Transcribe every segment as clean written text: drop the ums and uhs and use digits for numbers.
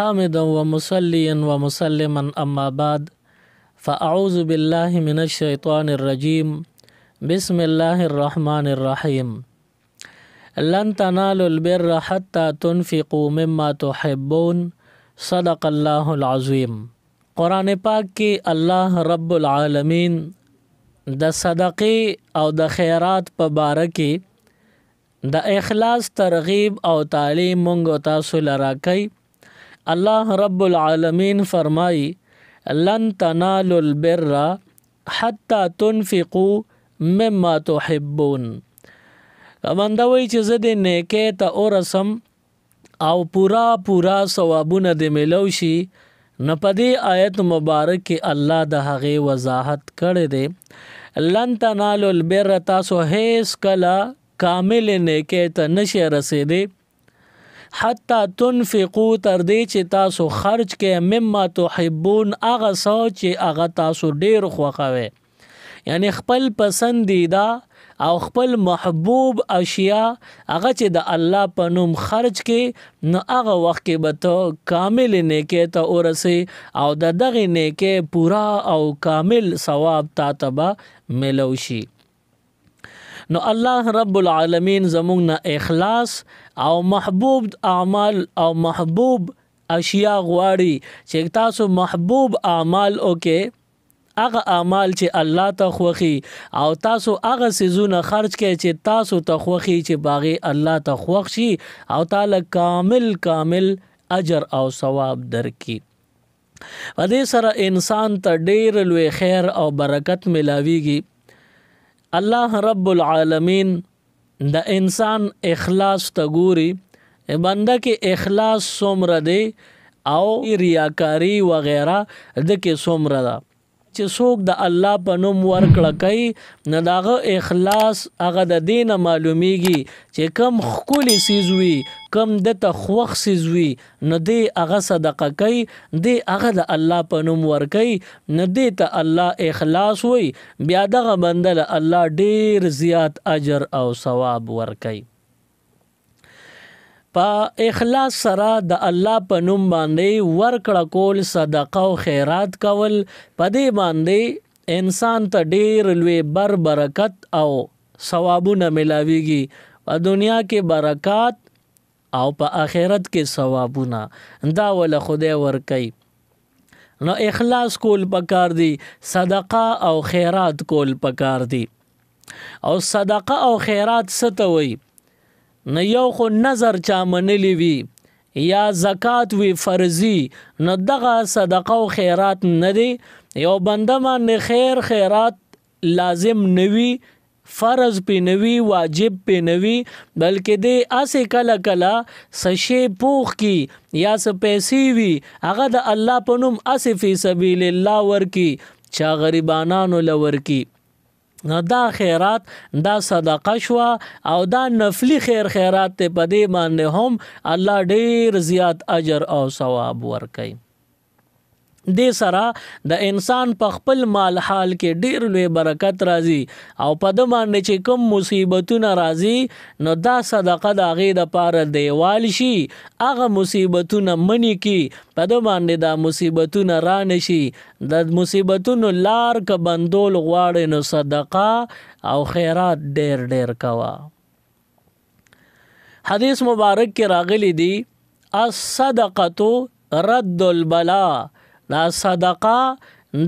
حامدا ومصليا ومسلما أما بعد فأعوذ بالله من الشيطان الرجيم بسم الله الرحمن الرحيم لن تنالوا البر حتى تنفقوا مما تحبون صدق الله العظيم. قرآن پاک کی الله رب العالمین د صدقې او د خیرات په باره کې د اخلاص ترغیب او تعلیم مونږ تاسو لرا کوي. الله رب العالمین فرمای لن تنالوا البر حتى تنفقوا مما تحبون. کمندوی چې زه د نیکۍ ته ورسم او پورا ثوابونه د ملو شي، نو په دې آیت مبارک کې الله د هغې وضاحت کړی دی. لن تنالوا البر، تاسو هیڅ کله کامل نیکۍ ته نشئ رسیدی حتی تنفقوا، تر دې چې تاسو خرج کې مما تحبون، هغه څه چې هغه تاسو ډیر خوښوئ، یعنی خپل پسندیده او خپل محبوب اشیاء هغه چې د الله په نوم خرج کې، نو هغه وخت کې به ته کامل نیکۍ ته ورسې او د دغې نیکۍ پورا او کامل ثواب تا ته به ملو شي. نو الله رب العالمین زمونږ نه اخلاص او محبوب اعمال او محبوب اشیاء غواړي چې تاسو محبوب اعمال وکړئ، هغه اعمال چې الله ته خوښي، او تاسو هغه څیزونه خرج کړئ چې تاسو ته خوښي، چې باغې الله ته خوښ شي او تعالی کامل اجر او ثواب درکړي. په دې سره انسان ته ډیر لوی خیر او برکت ملاویږي. الله رب العالمین د انسان اخلاص ته ګوري، بنده کې اخلاص څومره دی او ریاکاری وغیرہ د کې څومره ده. چې څوک د الله په نوم ورکړه کوي، نو دغه اخلاص هغه د دینه معلومیږي چې کم ښکلی څیز وي، کم دته خوښ څیز وي، نو دی هغه صدقه کوي، دی هغه د الله په نوم ورکوي، نو دی ته الله اخلاص وي، بیا دغه بنده له الله ډیر زیات اجر او ثواب ورکوي. په اخلاص سره د الله په نوم باندې ورکړه کول، صدقه او خیرات کول، په دې باندې انسان ته ډیر لوی برکت او ثوابونه ملاویږي. په دنیا کې برکات او په آخرت کې ثوابونه، دا ول خدای ورکوي. نو اخلاص کول پکار دی، صدقه او خیرات کول پکار دی. او صدقه او خیرات څه ته وایي؟ نه یو خو نظر چا منلی وي یا زکات وی فرضی، نو دغه صدقه او خیرات نه دی. یو بنده باندې خیرات لازم نوي، فرض پی نوي، واجب پی نوي، بلکې دی اسې کله سشی پوخ کی یا س پیسې وي، هغه د الله په نوم اسې فی سبیل الله ورکی، چا غریبانانو لورکی، نو دا خیرات دا صدقه شوا او دا نفلی خیرات ته په دې باندې هم الله ډیر زیات اجر او ثواب ورکوي. دې سره د انسان په خپل مال حال کې ډیر لوی برکت راځي، او په د باندې چې کوم مصیبتونه راځي، نو دا صدقه د هغې دپاره دیوال شي، هغه مصیبتونه منی کی، په د باندې دا مصیبتونه رانشي. د مصیبتونو لار که بندول غواړي، نو صدقه او خیرات ډیر کوا. حدیث مبارک کې راغلی دی الصدقه رد البلا، دا صدقه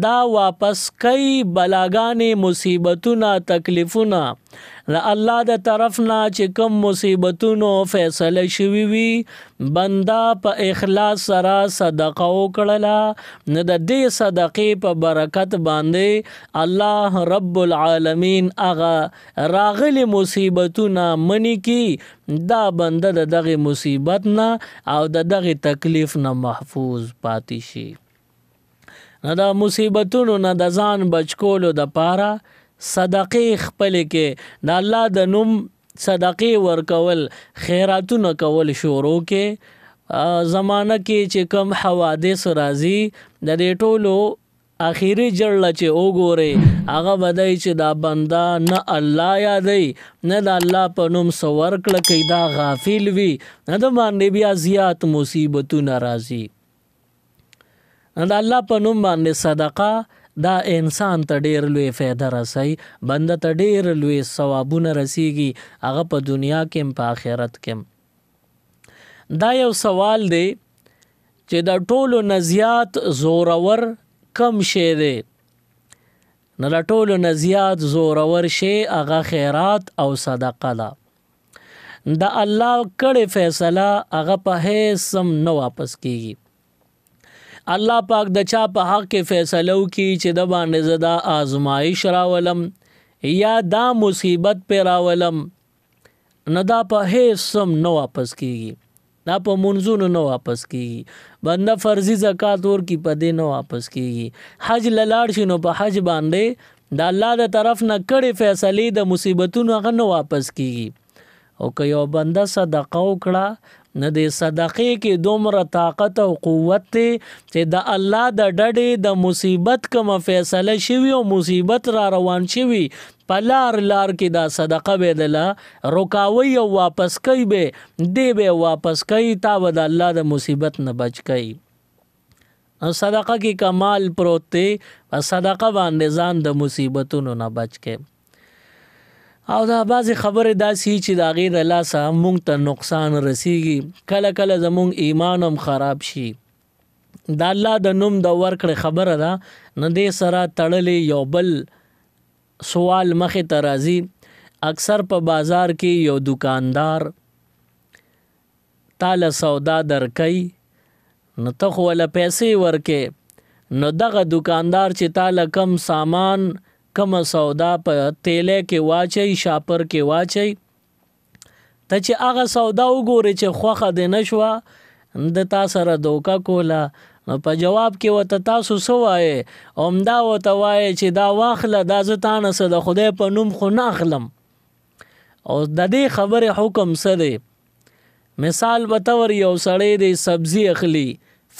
دا واپس کوي بلاګانې، مصیبتونه، تکلیفونه د الله د طرف نه چې کوم مصیبتونو فیصله شوي وي، بنده په اخلاص سره صدقه وکړله، نو د دې صدقې په برکت باندې الله رب العالمین هغه راغلي مصیبتونه منی کی، دا بنده د دغه مصیبت نه او د دغه تکلیف نه محفوظ پاتې شي. نو دا مصیبتونو نه د ځان بچ کولو د پاره صدقې خپل کې د الله د نوم صدقې ورکول، خیراتونه کول شروع کې. زمانه کې چې کم حوادث راځي، د دې ټولو اخیری جړله چې وګورئ، هغه بدای چې دا بنده نه الله یادوي، نه د الله په نوم څه ورکړه کوي، دا غافل وي، نه د باندې بیا زیات مصیبتونه راځي. د الله په نوم باندې صدقه دا انسان ته ډیر لوی فایده رسي، بنده ته ډیر لوی ثوابونه رسیږي، هغه په دنیا کې هم په آخرت کې هم. دا یو سوال دی چې د ټولو نه زیات زورور کم شی دی؟ نو د ټولو نه زیات زورور شی هغه خیرات او صدقه ده. د الله کړې فیصله هغه په هیڅ هم نه واپس کیږي. الله پاک د چا په حق کې فیصله وکړي چې د باندې زه دا آزمایش راولم یا دا مصیبت پې راولم، نو دا په هیڅ هم نه واپس کیږي، دا په منځونو نه واپس کیږي. بنده فرضي زکات ورکړي په دې نه واپس کیږي. حج لاړ شي نو په حج باندې د الله د طرف نه کړې فیصلې د مصیبتونو هغه نه واپس کیږي. او که یو بنده صدقه وکړه نه د صدقې کې دومره طاقت او قوت دی چې د الله د ډډې د مصیبت کومه فیصله شوي او مصیبت را روان شوي په لار کې دا صدقه به دله رکاوي او واپس کوي، به دی به واپس کوي، تا به د الله د مصیبت نه بچ کوي. صدقه کې کمال پروت دی، په صدقه باندې ځان د مصیبتونو نه بچ کوي. او دا بعضې خبرې داسې چې د هغې د لاسه موږ ته نقصان رسیږي، کله کله زموږ ایمان هم خراب شي. د الله د نوم د ورکړې خبره ده، نه دې سره تړلې یو بل سوال مخې ته راځي. اکثر په بازار کې یو دکاندار تاله سودا درکوي، نو ته خو وله پیسې ورکې، نو دغه دکاندار چې تاله کم سامان کم سودا په تیلے کې واچي، شاپر کې واچي، ته چې هغه سودا وګورې چې خوښه دې نشوه، د تا سره دوکه کوله، نو په جواب کې ورته تاسو څه وایې؟ همدا ورته وایې چې دا واخله، دا زه تا نه څه د خدای په نوم خو نه اخلم. او د دې خبرې حکم څه دی؟ مثال به طور یو سړی دی سبزی اخلي،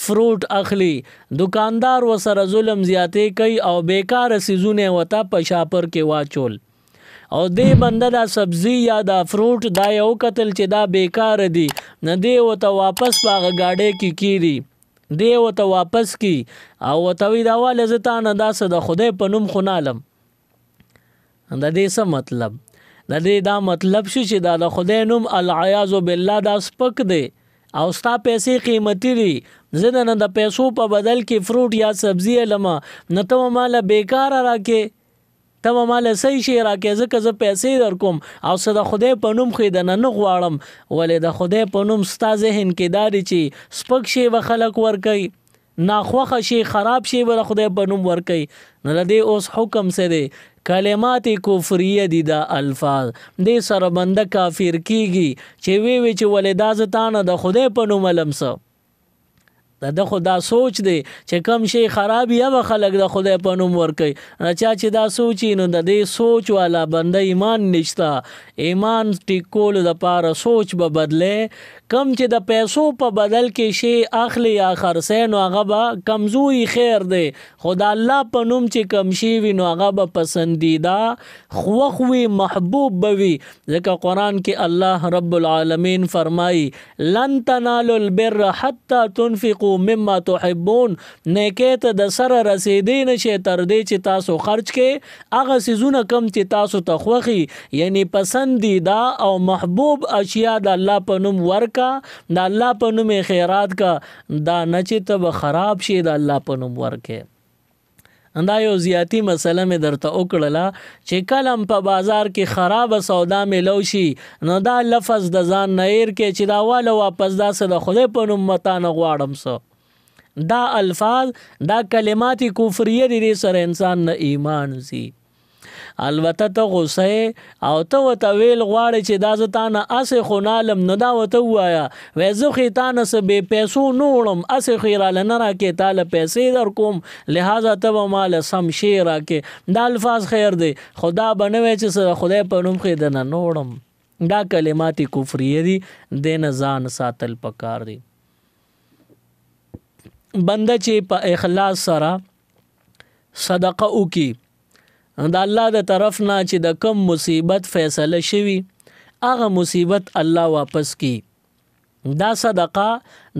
فروټ اخلي، دکاندار و سره ظلم زیاتې کوي او بیکاره سیزونه وته په شاپر کې واچول، او دې بنده دا سبزی یا دا فروټ دا یو قتل چې دا بیکاره دي، نه دی وته واپس په هغه گاډۍ کې کیږي، دی وته واپس کی او وته وی دا واله زه تا نه داسې د خدای په نوم خو نه علم. د دې څه مطلب؟ د دې دا مطلب شو چې دا د خدای نوم العیاذ بالله دا سپک دی او ستا پیسې قیمتي دي، زه د نه د پیسو په بدل کې فروټ یا سبزی علمه، نه ته ماله بیکاره راکې، ته ماله صحیح شی راکې، ځکه زه پیسې در کوم او څه د خدای په نوم خو د نه غواړم. ولې د خدای په نوم ستا ذهن کې دا دی چې سپک شی به خلک ورکوي، ناخوښه شی خراب شی به د خدای په نوم ورکوي. نو د دې اوس حکم څه دی؟ کلمات کفریه دي دا الفاظ، دې سره بنده کافر کیږي چې وی چې ولې دا زه تا نه د خدای په نوم علم څه. د خدا سوچ دی چې کم شي خراب یا به خلک د خدای په نوم ورکوي. چا چې دا سوچي نو د دې سوچ والا بنده ایمان نشته. ایمان ټیکولو دپاره سوچ به بدلې، کم چې د پیسو په بدل کې شي اخلي یا خرڅی نو هغه به کمزوري خیر دی، خو د الله په نوم چې کم شي وي نو هغه به پسندیده خوښ وي، محبوب به وي. ځکه قرآن کې الله رب العالمین فرمایي لن تنالوا البر حتی تنفقوا مما تحبون، نیکۍ ته د سره رسیدې نشي تر دې چې تاسو خرج کې هغه څیزونه کم چې تاسو ته خوښي، یعنی پسندیده او محبوب اشیاء د الله په نوم ورکا، د الله په نوم خیرات کا، دا نه چې ته به خراب شي د الله په نوم ورکې. دا یو زیاتی مسله مې درته وکړله چې کلم په بازار کې خراب سودا ملو شي نو دا لفظ د ځان نه ایر کې چې دا واله واپس داسې د خدای په نوم متا نه غواړم څه. دا الفاظ دا کلمات کفریه دي، سره انسان نه ایمان زی. البته ته غصه او ته ورته ویل غواړې چې دا زه تا نه اسې خو نه علم، نو دا ورته ووایه وی زه خو تا نه څه بې پیسو نه وړم، اسې خو یې راله نه راکې، تاله پیسې در کوم، لہذا ته به ماله سم شی راکې. دا الفاظ خیر دی، خو دا به نه وی چې څه خدای په نوم خو یې د نه نه وړم. دا کلمات کفریه دي، دې نه ځان ساتل پکار دی. بنده چې په اخلاص سره صدقه وکي، د الله د طرف نه چې د کم مصیبت فیصله شوي هغه مصیبت الله واپس کی. دا صدقه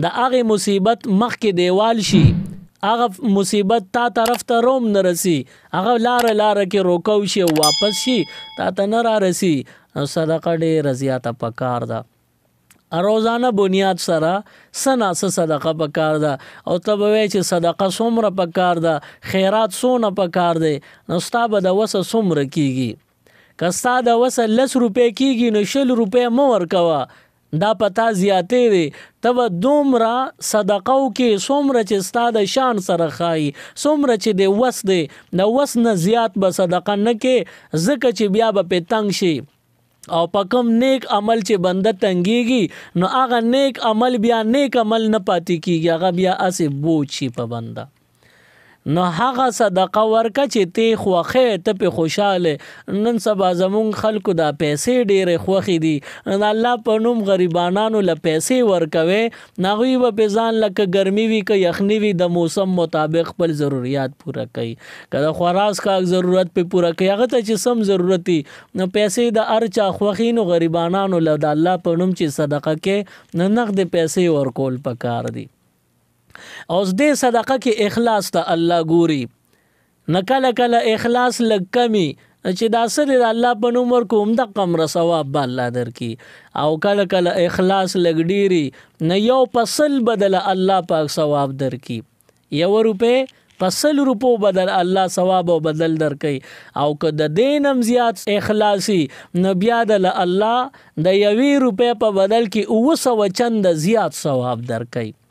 د هغې مصیبت مخکې دیوال شي، هغه مصیبت تا طرف ته روم نه رسی، هغه لاره کې روکو شي واپس شي تا ته نه را رسی. نو صدقه ډېره زیاته پکار ده. روزانه بنیاد سره سناسه صدقه پکار ده. او ته به وایې چې صدقه څومره پکار ده، خیرات څونه پکار دی، نو ستا به د وسه څومره کیږي. که ستا د وسه 10 روپۍ کیږي نو 20 روپۍ مه ورکوه، دا پتا زیاتې دی. ته به دومره صدقه وکړې څومره چې ستا د شان سره ښایي، څومره چې د وس دی، د وس نه زیات به صدقه نه کې، ځکه چې بیا به پې تنګ شي. او په کوم نیک عمل چې بنده تنګیږي نو هغه نیک عمل بیا نیک عمل نه پاتې کیږي، هغه بیا اسې بوج شي په بنده. نو هغه صدقه ورکه چې ته خوښې، ته په خوشاله. نن سبا زمونږ خلکو دا پیسې ډېرې خوښې دي، نو الله په نوم غریبانانو له پیسې ورکوي، هغوی به په ځان لکه ګرمي وي که یخني وي د موسم مطابق خپل ضروریات پوره کوي. که د خوراک کاک ضرورت په پوره کوي، هغه ته چې سم ضرورت وي، نو پیسې د هر چا خوښي. نو غریبانانو له د الله په نوم چې صدقه کې نو نقد پیسې ورکول پکار دي. او دې صدقه کې اخلاص ته الله ګوري. نه کله اخلاص لږ کمی چې دا څه د الله په نوم ورکو همدغه مره ثواب به الله درکړي، او کله اخلاص لږ ډېري نه یو پسل بدله الله پاک ثواب درکړي، 1 روپۍ په 100 روپو بدل الله ثواب او بدل درکړي. او که د دینم زیات اخلاصي نو بیا د الله د 1 روپۍ په بدل کې 900 چنده زیات ثواب درکړي.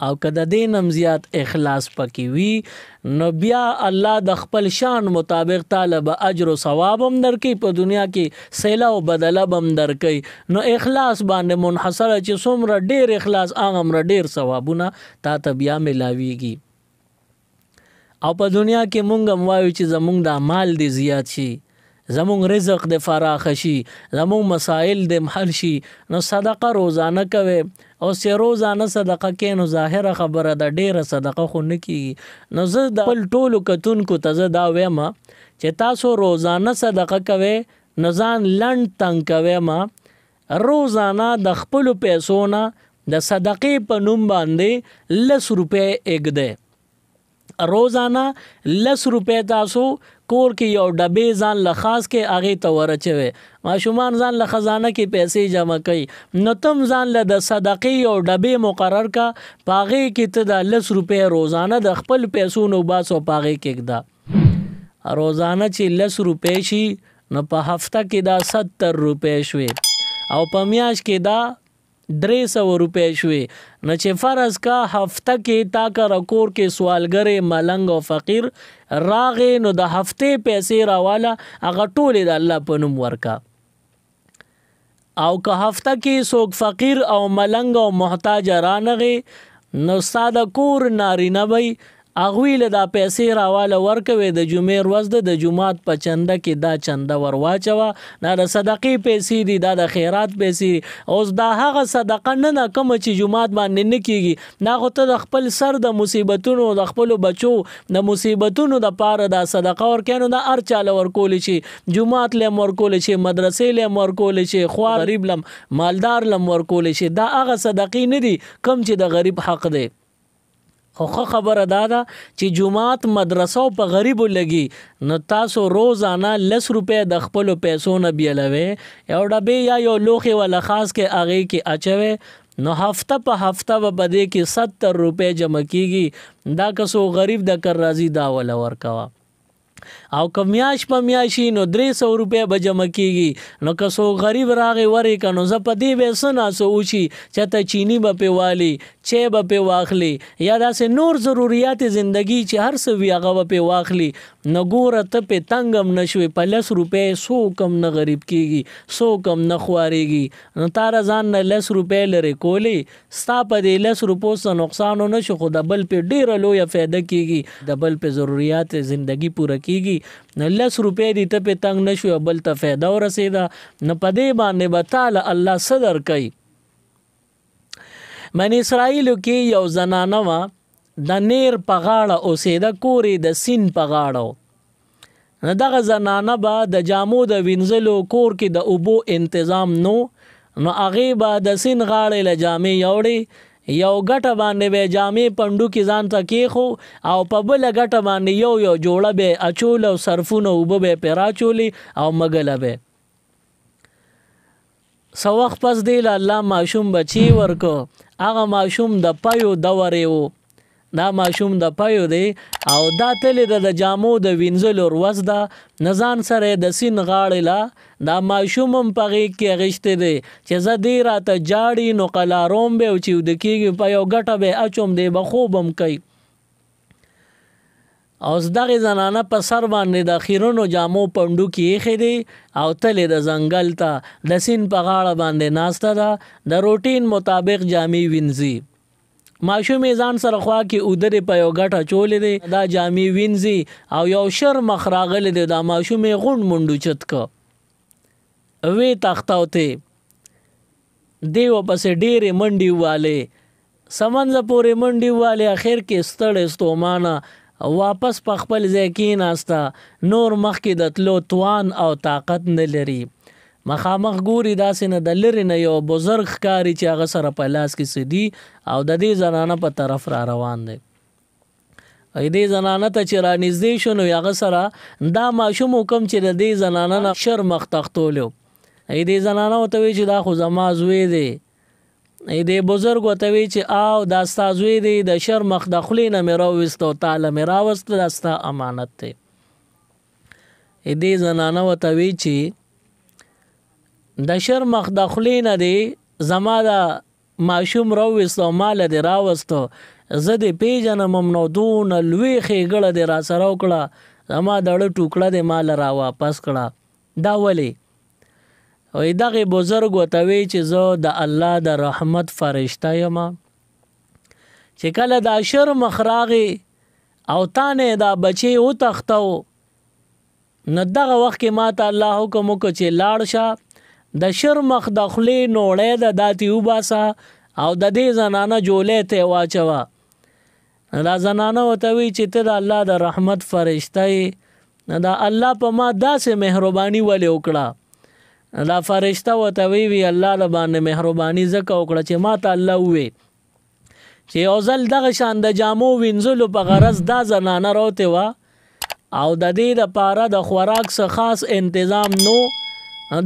او که د دینم زیات اخلاص پکې وي نو بیا الله د خپل شان مطابق تعالی به اجر او ثواب هم درکړي، په دنیا کې سیله او بدله هم درکړي. نو اخلاص باندې منحصره چې څومره ډیر اخلاص هغه مره ډیر ثوابونه تا ته بیا ملاویږي. او په دنیا کې مونږ هم وایو چې زمونږ د مال دی زیات شي، زمونږ رزق د فراخ شي، زمونږ مسائل د حل شي. نو صدقه روزانه کوي، او چې روزانه صدقه کې نو ظاهره خبره ده ډیره صدقه خو نه کیږي. نو زه د خپل ټولو کتونکو ته زه دا وایم چې تاسو روزانه صدقه کوئ، نو ځان لنډ تنګ کوئ ما. روزانه د خپلو پیسو نه د صدقې په نوم باندې 10 روپۍ اږدئ. روزانه 10 روپۍ تاسو کور کې یو ډبې ځان له خاص کې هغې ته ورچوي. ماشومان ځان له خزانه کې پیسې جمع کوي، نو تم ځان له د صدقې یو ډبې مقرر کا، په هغې کې ته د 10 روپۍ روزانه د خپل پیسو نه وباسو، په هغې کې اږده. روزانه چې 10 روپۍ شي نو په هفته کې دا 70 روپۍ شوې، او په میاشت کې دا 300 روپۍ شوې. نو چې فرض کا هفته کې تا کره کور کې سوالګرې ملنګ او فقیر راغې، نو د هفتې پیسې راواله هغه ټولې د الله په نوم ورکا. او که هفته کې څوک فقیر او ملنګ او محتاج رانغې، نو ستا د کور نارینه وی هغوی له دا پیسې راواله ورکوي، د جمعې ورځ د جومات په چنده کې دا چنده ورواچوه. دا د صدقې پیسې دي، دا د خیرات پیسې دي. اوس دا هغه صدقه نه کومه چې جومات باندې نه کیږي، دا خو ته د خپل سر د مصیبتونو د خپلو بچو د مصیبتونو د پاره دا صدقه ورکوي. نو دا هر چاله ورکولی شي، جومات لم ورکولی شي، مدرسې لم ورکولی شي، خوار غریب لم مالدار لم ورکولی شي. دا هغه صدقې نه دي کوم چې د غریب حق دی. خو خبره دا ده چې جومات مدرسو په غریبو لګي، نو تاسو روزانه 10 روپۍ د خپلو پیسو نه بیلوي، یو ډبې یا یو لوښي ولا خاص کې هغې کې اچوي. نو هفته په هفته به په دې کې 70 روپۍ جمع کیږي. دا که څو غریب د کر راځي دا ولا ورکوه. او که میاش په میاشي نو 300 روپۍ به جمع کیږي. نو که څو غریب راغی ورې که نو زه په دې به څه ناسو وشي چې ته چینی به پې والي، چای به پې واخلي، یا داسې نور ضروریات زندگی چې هر څه وي هغه به پې واخلي. نو ګوره ته پې تنګ هم نه شوې، په 10 روپۍ څوک هم نه غریب کیږي، څوک هم نه خوارېږي. نو تاره ځان نه 10 روپۍ لرې کولې، ستا په دې 10 روپو څه نقصان ونه شو، خو د بل پې ډېره لویه فایده کیږي، د بل پې ضروریات زندگی پوره کیږي. نو 10 روپۍ دي ته پې تنګ نه شو، بل ته فایده ورسېده. نو په دې باندې به تعالی الله څه درکوي. من اسرائیلو کې یو زنانه وه، د نیر په غاړه اوسېده، کور یې د سیند په غاړه و. نو دغه زنانه به د جامو د وینځلو کور کې د اوبو انتظام نو هغې به د سیند غاړې له جامې یوړې، یو ګټه باندې به جامې پندو کې ځان ته کېښو او په بله ګټه باندې یو جوړه به اچول او صرفونه اوبه به پرې راچولې او مګله به. څه وخت پس دی له الله ماشوم بچی ورکو. هغه ماشوم د پیو دورې و. دا ماشوم د پیو دی او دا تلې د جامو د وینځلو ورځ ده. نه ځان سره د سین غاړې له دا ماشوم هم په غېږ کې اخیستی دی چې زه دی راته جاړي نو قلاروم به او چې وده کېږي په یو ګټه به اچوم دی به خوب هم کوي. او دغې زنانه په سر باندې د خیرونو جامو پنډو کې ایښې دی او تلې د ځنګل ته د سیند په غاړه باندې ناسته ده. د روټین مطابق جامې وینځي. ماشوم یې ځان سره خوا کې اودرې په یو ګټه چولې دی. دا جامې وینځي او یو شر مخ راغلی دی. دا ماشوم یې غونډ منډو چت که وې تختوتې دی ورپسې ډېرې منډې ووالې سمنځه پورې منډې ووالې. اخر کې ستړې ستومانه واپس په خپل ځای کېناسته. نور مخکې د تلو توان او طاقت نه لري. مخامخ ګوري داسې نه د لرې نه یو بزرګ ښکاري چې هغه سره په لاس کې څه دي او د دې زنانه په طرف را روان دی. دې زنانه ته چې رانږدې شو نو هغه سره دا ماشوم کوم چې د دې زنانه نه شر مخ تختولی و. دې زنانه ورته وایي چې دا خو زما زوی دی. دې بزرګ ورته وایي چې او دا ستا زوی دی د شر مخ د خولې نه مې راوویست او تاله مې راوسته دا ستا امانت دی. دې زنانه ورته وایي چې د شر مخ د خولې نه دی زما دا ماشوم راوویست او ماله دې راوستو زه دې پیژنم هم نو دونه لوی ښېګړه دې را سره وکړه زما دړه ټوکړه دې ماله را واپس کړه. دا ولې؟ وایي دغې بزرګ ورته وایي چې زه د الله د رحمت فرشته یم چې کله دا شر مخ راغی او تا نه دا بچی وتښتو نو دغه وخت کې ما ته الله حکم وکړ چې لاړ شه د شر مخ د خولې نوړی ده دا تې وباسه او د دې زنانه جولې ته واچوه. دا زنانه ورته وایي چې ته د الله د رحمت فرشته یې دا الله په ما داسې مهرباني ولې وکړه. دا فرشته ورته وی الله د باندې مهرباني ځکه وکړه چې ما ته الله ووی چې یو ځل دغه شان د جامو وینځلو په غرض دا زنانه راوتې وه او د دې دپاره د خوراک څه خاص انتظام نو.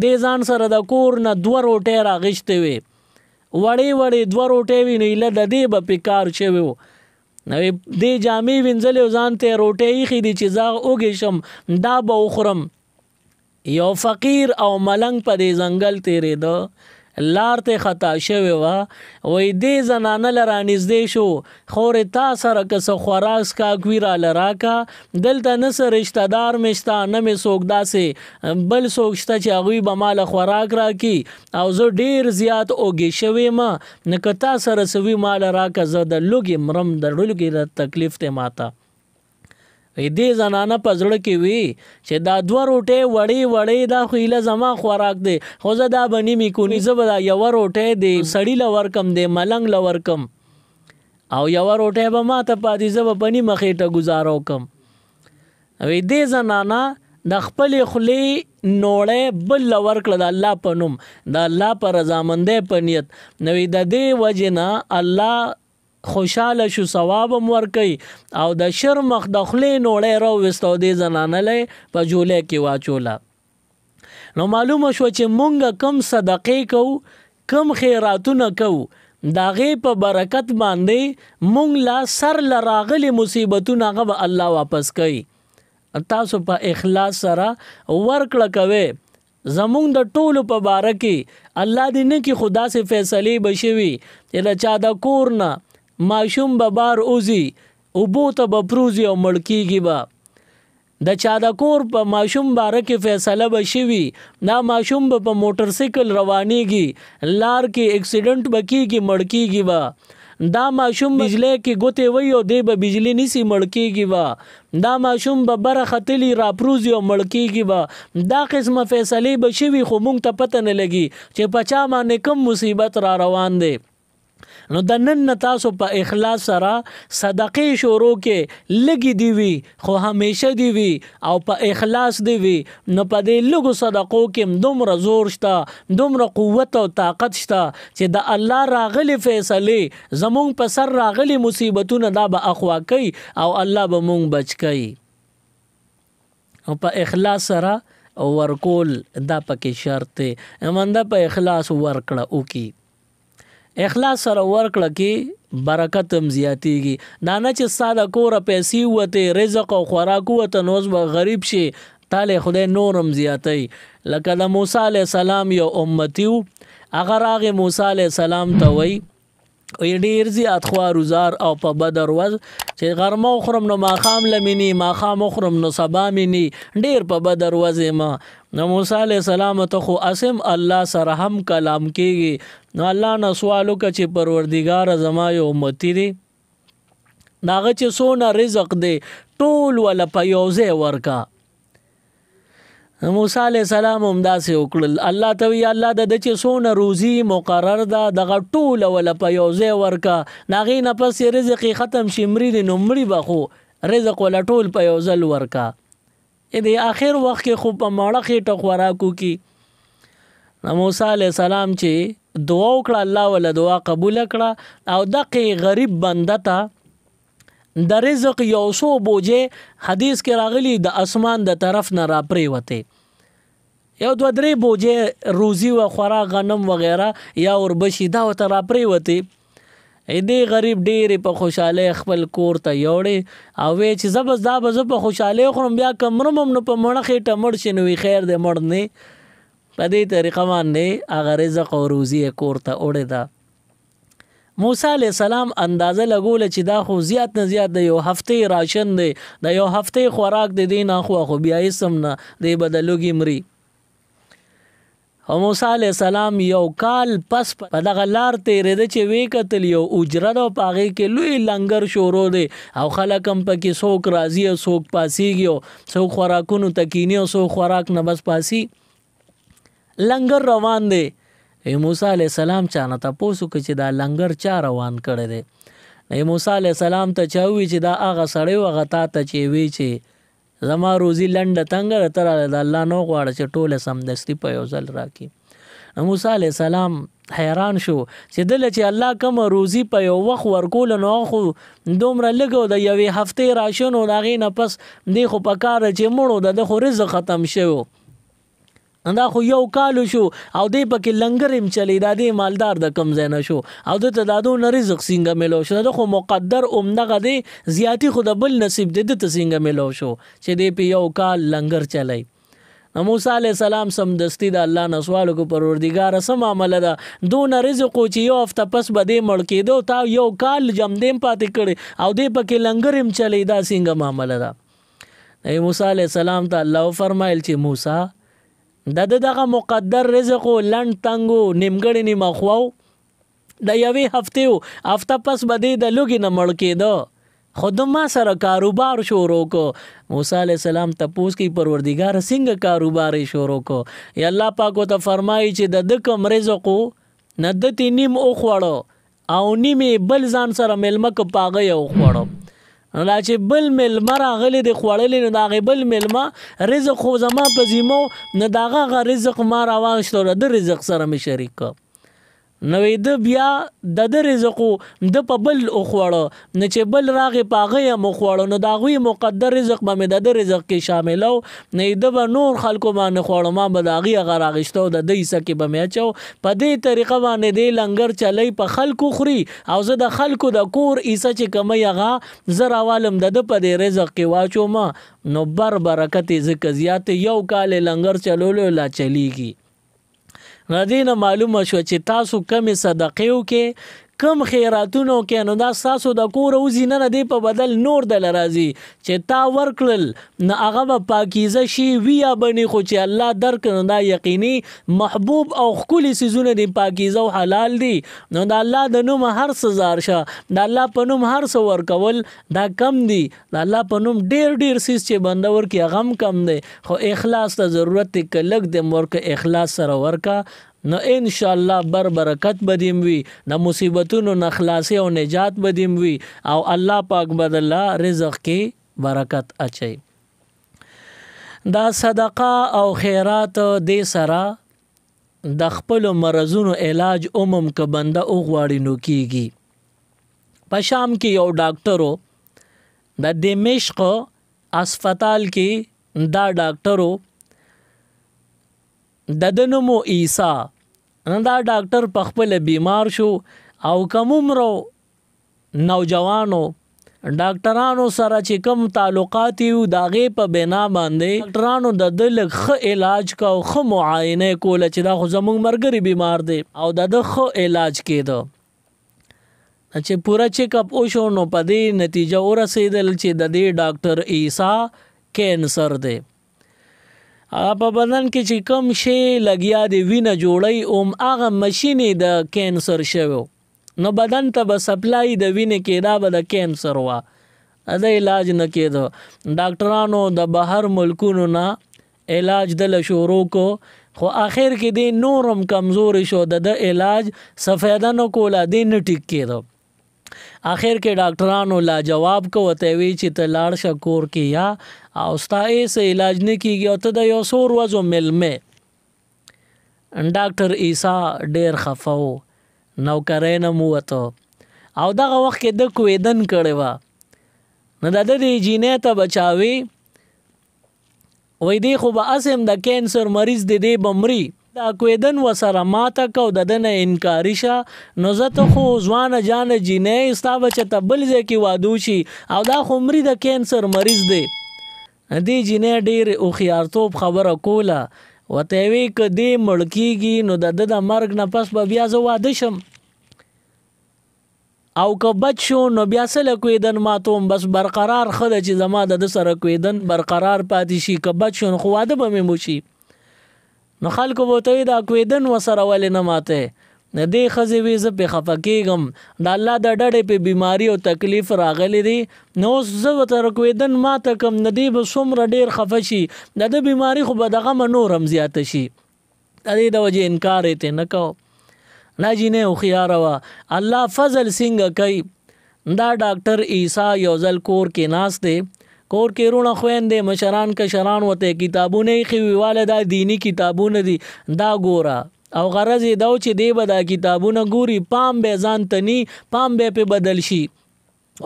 دې ځان سره د کور نه 2 روټۍ راغیشتې وې وړې 2 روټۍ وې نو ایله د دې به پې کار شوی و. دې جامې وینځلې ځان ته روټۍ ایښې دي چې زه اوږې شم دا به وخورم. یو فقیر او ملنګ په دې ځنګل تېرېده لار ته خطا شوې وه. وایي دې زنانه له رانږدې شو خورې تا سره که څه خوراک څښاک وي راله راکه دلته نه څه رشته دار مې شته نه مې څوک داسې بل څوک شته چې هغوی به ماله خوراک راکړي او زه ډېر زیات اوږې شوی یم نه که تا سره څه وي ماله راکه زه د لوږې مرم د لوږې تکلیف دی ماته. دې زنانه په زړه کې وي چې دا 2 روټۍ وړې دا خو ایله زما خوراک دی خو زه دا به نیمې کونی زه به دا 1 روټۍ دی سړي له ورکم دی ملنګ له ورکم او 1 روټۍ به ما ته پاتې زه به په نیمه خېټه ګزاره وکم. دې زنانه د خپلې خولې نوړی بل له ورکړه د الله په نوم د الله په رضامندۍ په نیت. نو د دې وجې نه الله خوشحاله شو ثواب هم ورکوي او د شر مخ د خولې نوړی راوویست او دې زنانه لی په جولۍ کې واچوله. نو معلومه شوه چې مونږ کم صدقې کوو کم خیراتونه کوو د هغې په برکت باندې مونږ لا سر له راغلي مصیبتونه هغه به الله واپس کوي. تاسو په اخلاص سره ورکړه کوئ. زمونږ د ټولو په باره کې الله دې نه کړي خو داسې فیصلې به شوي چې د چا د کور نه ماشوم به بار اوځي اوبو ته به پروزي او مړ کېږي به د چا د کور په ماشوم باره کې فیصله به شوي دا ماشوم به په موټر سایکل روانېږي لار کې اکسیډنټ به کېږي مړ کېږي به دا ماشوم بجلی کې ګوتې وي او دی به بجلی نیسي مړ کېږي به دا ماشوم به بره ختلي راپروزي او مړ کېږي به دا قسمه فیصلې به شوي خو موږ ته پته نه لګي چې په چا باندې کم مصیبت را روان دی. نو د نن نه تاسو په اخلاص سره صدقې شروع کې لګي دی وي خو همیشه دی وي او په اخلاص دی وي نو په دې لګو صدقو کې دومره زور شته دومره قوت او طاقت شته چې د الله راغلي فیصله زمونږ په سر راغلي مصیبتونه دا به اخوا کوي او الله به مونږ بچ کوي او په اخلاص سره ورکول دا پکې شرط دی امنده په اخلاص ورکړه او کی اخلاص سره ورکړه کې برکت هم زیاتیږي دا نه چې ساده کوره پیسې وته رزق او خوراک وته نوز به غریب شي تاله خدای نورم زیاتی لکه د موسی علی السلام یو امتیو اگر هغه موسی علی السلام ته وای او ډیر زیات خوارزار او په بدر وز چې غرمه خورم نو ماخام لمنی ماخام خورم نو سبا منی ډیر په بدر وز ما نو موسی علی السلام ته خو اسم الله سره هم کلام کیږي نو الله نو سوالو ک چې پروردگار زما یو امتی دی داغه چې سونه رزق دی ټول ولا په یوځه ورکا موسی علیہ السلام هم داسې وکړل الله ته وی الله د چې سونه روزي مقرر ده دغه ټول ولا په یوځه ورکا ناغي نه پس رزق ختم شمري د نمرې بخو رزق ولا ټول په یوځل ورکا اې د اخر وخت کې خو په ماړه خېټه خوراکو کی موسی علیہ السلام چې دعا وکړه الله ولا دعا قبول کړه او دغه غریب بنده ته د رزق یو سو بوجه حدیث کې راغلی د اسمان د طرف نه را پریوته یو دو درې بوجه روزي و خوراک غنم وغیرہ یا وربشي دا وته را پریوته اې دې غریب ډېر په خوشاله خپل کور ته یوړې او وی چې زبز دا به په خوشاله خورم بیا کمرم نو په مړه خېټه مړ شي نو خیر دې مړ نه په دې طریقه باندې هغه رزق او روزي کور ته وړې دا موسی علیہ السلام اندازه لګول چې دا خو زیات نه زیات د یو هفته راشن دی د یو هفته خوراک د دین خو بیا اسم نه دی بدلوږي مري او موسی علیہ السلام یو کال پس په دغه لار تیرې د چې وی کتل یو اجرت او پاغه کې لوی لنګر شورو دی او خلک هم پکې څوک راضی او څوک پاسیږي څوک خوراکونو تکینی او څوک خوراک نه بس پاسی لنګر روان دی موسی علیہ السلام چانه تاسو کې چې دا لنګر چا روان کړی دی موسی علیہ السلام ته چاوي چې دا هغه سړی وغه تا ته چې وی چې زما روزي لنډه تنګ تر د الله نو غواړي چې ټوله سمدستي په یو ځل راکې موسی علیہ السلام حیران شو چې دل چې الله کوم روزي په یو وخت ورکول نو خو دومره لګو د یوې هفته راشنو دا غي نه پس دی خو په کار چې مړو د خو رزق ختم شو اندا خو یو کالو شو او دې پکې لنګرم چلی دا دې مالدار د کم زنه شو او د تدادو نه رزق څنګه ملو شو د خو مقدر عمدغه دې زیاتی خود بل نصیب دې ته څنګه ملو شو چې دې په یو کال لنګر چلای موسی علیہ السلام سم دستی د الله نه سوال کو پروردگار سم عمل ده دون رزق چې یو هفته پس بده مړ کېدو تا یو کال جم دیم پاتې کړي او دې پکې لنګرم چلی دا څنګه معاملہ ده موسی علیہ السلام ته الله فرمایل چې موسی دغه مقدر رزق لند تنګو نیمګړی نیمه خواو د یوې هفته پس بده د لوګي نه مړ کېدو خود ما سره کاروبار شروع کو موسی علیہ السلام تپوس کی پروردگار څنګه کاروبار شروع کو یا الله پاک ته فرمایي چې د کوم رزق نه د تینیم او خوړو او نیمه بل ځان سره ملمک پاغه یو خوړو لا چې بل ملما راغلی د خوړلې نه دا بل ملما رزق خو زما په زیمو نه داغه رزق ما راوښتو د رزق سره می شریک نو د بیا د رزق د په بل او خوړو نه چې بل راغی پاغه مو خوړو نو دا غوي مقدر رزق به د رزق کې شاملو نه د نور خلکو باندې خوړو ما به داغي غیر اغشتو د دیسه کې به میچو په دې طریقه باندې د لنګر چلی په خلکو خوري او زه د خلکو د کور ایسه چې کمی هغه زرا والم د په دې رزق کې واچو ما نو برکت ذکر زیات یو کال لنګر چلولو لا چلیږي ندینه معلومه شو چې تاسو کم صدقېو کې کم خیراتونو کې نو دا تاسو د کور او زینه دی په بدل نور د لرازي چې تا ورکل نه هغه پاکیزه شي ویا بني خو چې الله درکنه دا یقیني محبوب او خولي سيزونه دی پاکیزه او حلال دي نو دا الله د نوم هر سزار شه دا الله په نوم هر څو ورکول دا کم دي دا الله په نوم ډیر سیس چې بندور کې غم کم دی خو اخلاص ته ضرورت کلک د مورکه اخلاص سره ورکا نو ان شاء الله برکت بدیم وی د مصیبتونو نه خلاصي او نجات بدیم وی او الله پاک بدل رزق کې برکت اچي. دا صدقه او خیرات دې سره د خپل مرزونو علاج که بنده وغواړي نو کیږي. په شام کې یو ډاکټرو د دمشق اسپیټال کې دا ډاکټرو د نومو عیسی دا ډاکټر په خپل بیمار شو او کومرو نوجوانو ډاکټرانو سره چې کوم تعلقات یو داغه په بنا باندې ډاکټرانو د دل ښه علاج کا او ښه معاینه کول چې دا خو زموږ مرګري بیمار دی او د ښه علاج کېده. چې پورا چیک اپ وشو نو په دې نتیجه ورسېدل چې د دې ډاکټر عیسی کینسر دی. په بدن کې چې کم شی لګیا دی وینه جوړی هغه ماشینې د کینسر شوی نو بدن ته به سپلای د وینې کېدا به د کینسر وا د علاج نه کېدو. ډاکټرانو د بهر ملکونو نه علاج دل شروع کو خو آخر کې دی نورم کمزوري شو د علاج سفیده نه کوله دی نه ټیک کېدو. آخر کې ډاکټرانو لا جواب کو وته وی چې ته لاړ شه کور کې یا او ستا ایسه علاج نه کیږي او ته د یو سور وځو ملمه. ډاکټر عیسی ډیر خفو نوکرین مو وته او دغه وخت کې د کویدن کړي وا نه د دې جینې ته بچاوي وای دی خو به اسم د کینسر مریض دی بمري دا کویدن وسره ماته کو دنه انکاری شه نو زته خو ځوانه جان جینې استا بچ ته بل ځکه وادو شي او دا خو مری د کینسر مریض دی. دی جینې ډیر او خيارتوب خبره کوله وته وی ک دی مړکیږي نو د مرګ نه پس به بیا زه واده شم او که بچ شو نو بیا سره کویدن ماتوم بس برقرار خله چې زما د سره کویدن برقرار پاتې شي که بچ شو خو واده به مې موشي. نو خلکو بوته دا کویدن وسره ولې نه ماته نه دی خزي وی ز په خفکیګم د الله د ډډې په بیماری او تکلیف راغلی دی نو زه تر کویدن ماته کم ندی به څومره ډیر خفشي د بیماری خو به دغه نورم زیات شي د دې د وجه انکار ته نه کو نه جینې او خيار وا الله فضل څنګه کوي. دا ډاکټر عیسی یو ځل کور کې ناس دی کور کې رونه خويندې مشران کشران وته کتابونه خويواله دا دینی کتابونه دي دا ګورا او غرض دا چې دی به دا کتابونه ګوري پام به ځان تني پام به په بدل شي.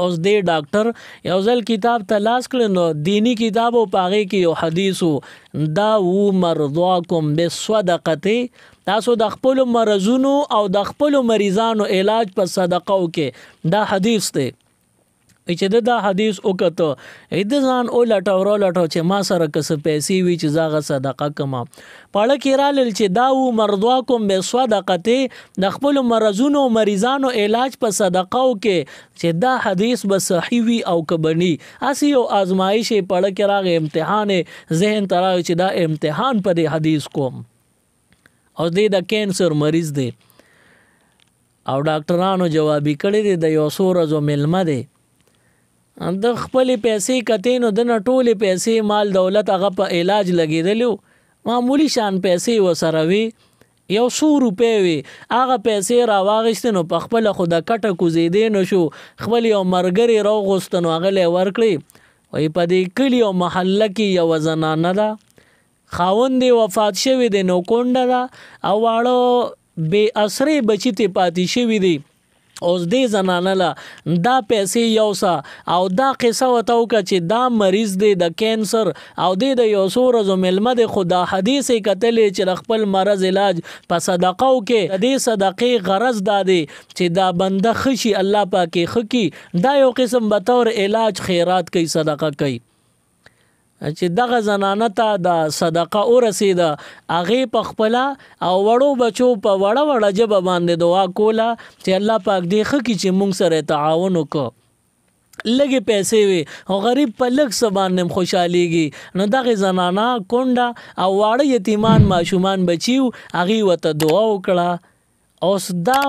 اوس دې ډاکټر یو ځل کتاب تلاش کړ نو دینی کتاب او پاغه کې یو حدیثو دا و مرضاکم بالصدقه تاسو د خپل مرزونو او د خپل مریضانو علاج په صدقه وکي دا حدیث دی. چې دا حدیث وکړه اې ځان او لټو چې ما سره کس پیسې وی چې زاغه صدقه کما پاړه کې را لل چې دا و مرضاکم بالصدقه د خپل مرزونو مریضانو علاج په صدقه وکي چې دا حدیث به صحیح وي او کبني اسی او آزمایش پاړه کې راغی امتحان ذهن ترا چې دا امتحان په دې حدیث کوم او دې د کینسر مریض دی او ډاکټرانو جوابي کړی دی د یو سورزو ملمه دی د خپل پیسې کتینو د نټولې پیسې مال دولت هغه په علاج لګیدلو معمولی شان پیسې وسره وی 100 روپے وی هغه پیسې را واغښتنو په خپل خود کټه کوزیدې نو شو خپل یو مرګري راغستنو هغه له ورکړي وای په دې کلی او محله کې یو زنانه ده خاوند وفات شوی دی نو کونډه ده او واړو بے اثرې بچی ته پاتې شوی دی اوس دې زنانه لا دا پیسې یوسا او دا قصه وتاو چې دا مریض دی د کینسر او د یو سورزو ملمه د خدا حدیث کتلې چې خپل مرض علاج په صدقه وکي د صدقې غرض دادي چې دا بنده خشي الله پاکي خکی دا یو قسم به تور علاج خیرات کوي صدقه کوي چې دغه زنانه ته د صدقه ورسیده هغه په خپل او وړو بچو په وړه جبه باندې دعا کوله چې الله پاک دې خکې چې مونږ سره تعاون وکړو لګي پیسې وي او غریب په لګ سبانم خوشاليږي نو دغه زنانه کونډه او واړه یتیمان ماشومان بچیو هغه وته دعا وکړه اوس دا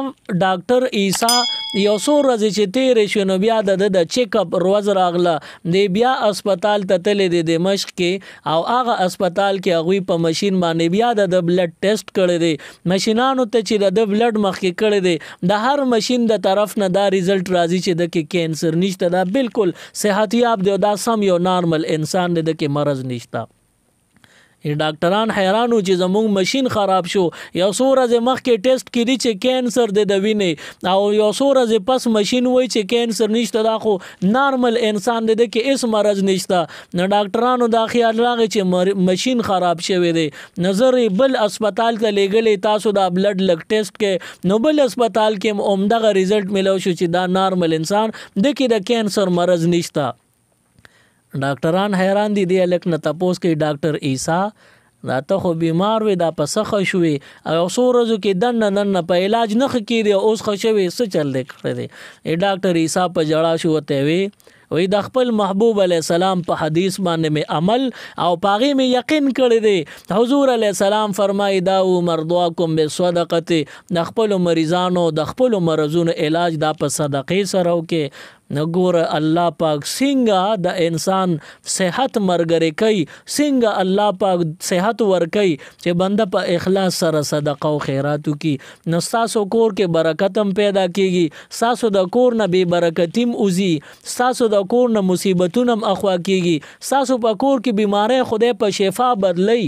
ډاکټر عیسی یو څو ورځې چې تیرې شوې نو بیا د چیک اپ روز راغله دی بیا اسپیټال ته تللی دی دمشق کې او هغه اسپیټال کې هغوی په ماشین باندې بیا د بلډ ټیسټ کړی دی ماشینانو ته چې د بلډ مخکې کړی دی د هر ماشین د طرف نه دا ریزلټ راځي چې د کې کینسر نشته دا بالکل صحتیاب دی دا سم یو نارمل انسان دی د کې مرض نشته ډاکټران حیرانو چې زموږ ماشین خراب شو یو څو ورځې مخکې ټیسټ کړي چې کینسر دی د وینې او یو څو ورځې پس ماشین وایي چې کینسر نشته دا خو نارمل انسان دی د کې هیڅ مرض نشته نو ډاکټرانو دا خیال راغی چې ماشین خراب شوی دی نظر بل اسپیټال ته لیږلی تاسو دا بلډ لګ ټیسټ کې نو بل اسپیټال کې عمدغه ریزلټ ملو شو چې دا نارمل انسان د کې د کینسر مرض نشته ډاکټران حیران دي دی الک نه تپوس کوي ډاکټر عیسی دا ته خو بیمار وي دا په سخه شوې او څو ورځو کې دننه په علاج نه ښه کېدی اوس ښه شوې څه چل دی کړی دی ډاکټر عیسی په ژړا شو ورته وی د خپل محبوب علیه السلام په حدیث باندې مې عمل او په هغې مې یقین کړی دی حضور علیه السلام فرمایي داو مرضاکم بالصدقه د خپلو مریضانو د خپلو مرضونو علاج دا په صدقې سره وکړي نو ګوره الله پاک څنګه د انسان صحت مرګري کوي څنګه الله پاک صحت ورکوي چې بنده په اخلاص سره صدقه او خیرات وکړي نو ستاسو کور کې برکت هم پیدا کیږي ستاسو د کور نه بې برکتي هم وځي ستاسو د کور نه مصیبتونه هم اخوا کیږي ستاسو په کور کې بیماری خدای په شفا بدلی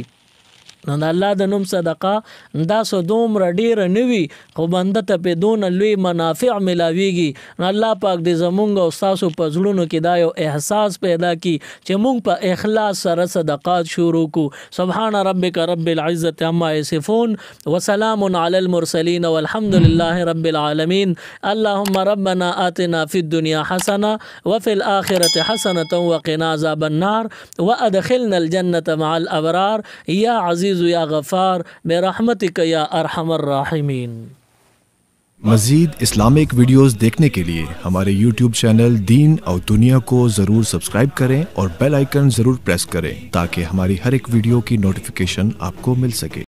نو د الله د نوم صدقه دا سو دومره ډیره نوي خو بنده ته په دونه لوی منافع ملاویږي نو الله پاک دې زمونږ او تاسو په زړونو کې دا یو احساس پیدا کی چې مونږ په اخلاص سره صدقات شروع کو سبحان ربک رب العزة عما یصفون وسلام علی المرسلین والحمد لله رب العالمین اللهم ربنا آتنا فی الدنيا حسنه وفي الآخرة حسنه وقنا عذاب النار وادخلنا الجنة مع الابرار یا عزیز یا غفار برحمتک یا ارحم الراحمین مزید اسلامک ویڈیوز دیکھنے کے لیے ہمارے YouTube چینل دین اور دنیا کو ضرور سبسکرائب کریں اور بیل آئیکن ضرور پریس کریں تاکہ ہماری ہر ایک ویڈیو کی نوٹیفیکیشن آپ کو مل سکے